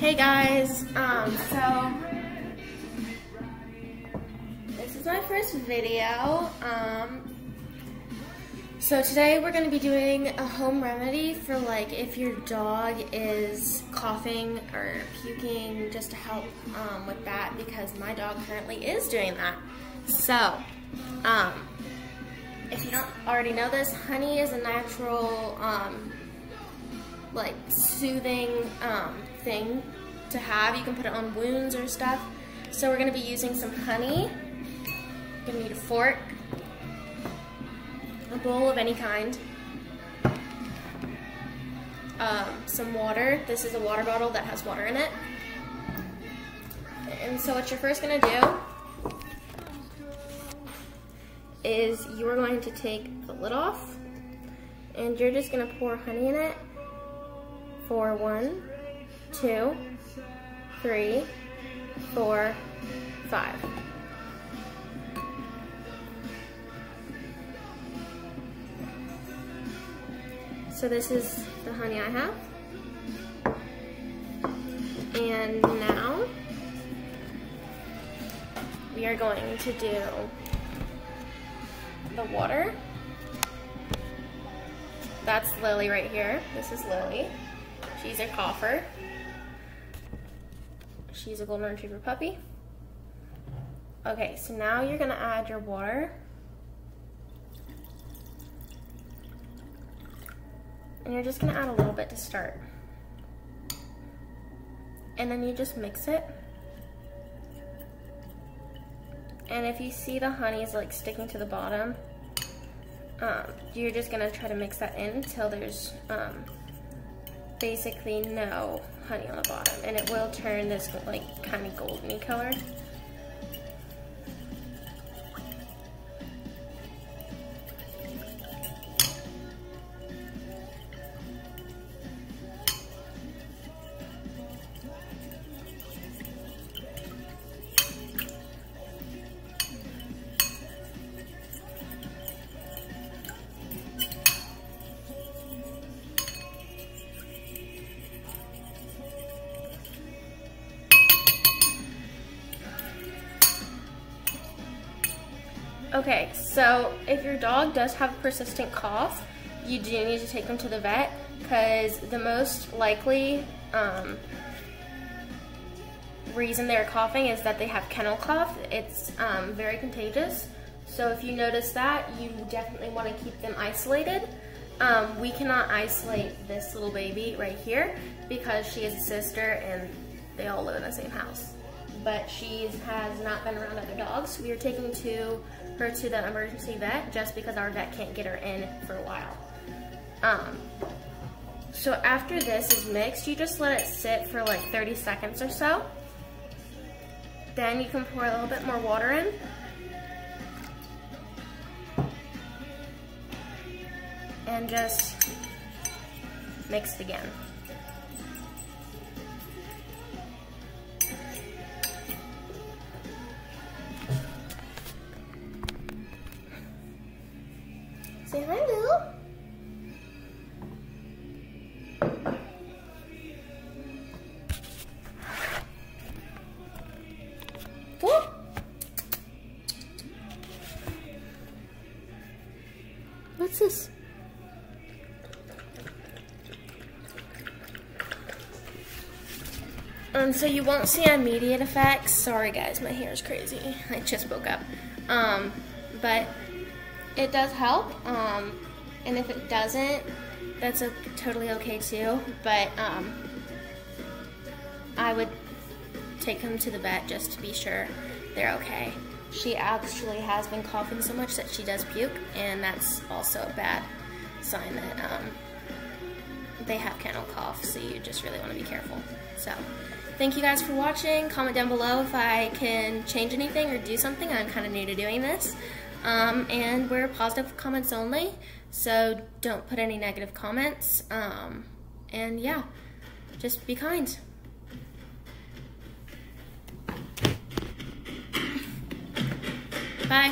Hey guys, so this is my first video. So today we're going to be doing a home remedy for like if your dog is coughing or puking, just to help with that, because my dog currently is doing that. So, if you don't already know this, honey is a natural like soothing thing to have. You can put it on wounds or stuff. So we're going to be using some honey. You're going to need a fork, a bowl of any kind, some water. This is a water bottle that has water in it. And so what you're first going to do is you're going to take the lid off and you're just going to pour honey in it for 1, 2, 3, 4, 5. So this is the honey I have. And now we are going to do the water. That's Lily right here. This is Lily. She's a cougher. She's a golden retriever puppy. Okay, so now you're gonna add your water. And you're just gonna add a little bit to start. And then you just mix it. And if you see the honey is like sticking to the bottom, you're just gonna try to mix that in until there's basically no honey on the bottom, and it will turn this like kind of goldeny color. Okay, so if your dog does have a persistent cough, you do need to take them to the vet, because the most likely reason they're coughing is that they have kennel cough. It's very contagious. So if you notice that, you definitely want to keep them isolated. We cannot isolate this little baby right here because she is a sister and they all live in the same house. But she has not been around other dogs. We are taking her to the emergency vet just because our vet can't get her in for a while. So after this is mixed, you just let it sit for like 30 seconds or so. Then you can pour a little bit more water in. And just mix it again. Say hi, Lou. Whoop. What's this? So you won't see immediate effects. Sorry guys, my hair is crazy. I just woke up. But it does help, and if it doesn't, that's totally okay too, but I would take them to the vet just to be sure they're okay. She actually has been coughing so much that she does puke, and that's also a bad sign that they have kennel cough, so you just really want to be careful. So, thank you guys for watching. Comment down below if I can change anything or do something. I'm kind of new to doing this. And we're positive comments only, so don't put any negative comments. And yeah, just be kind. Bye.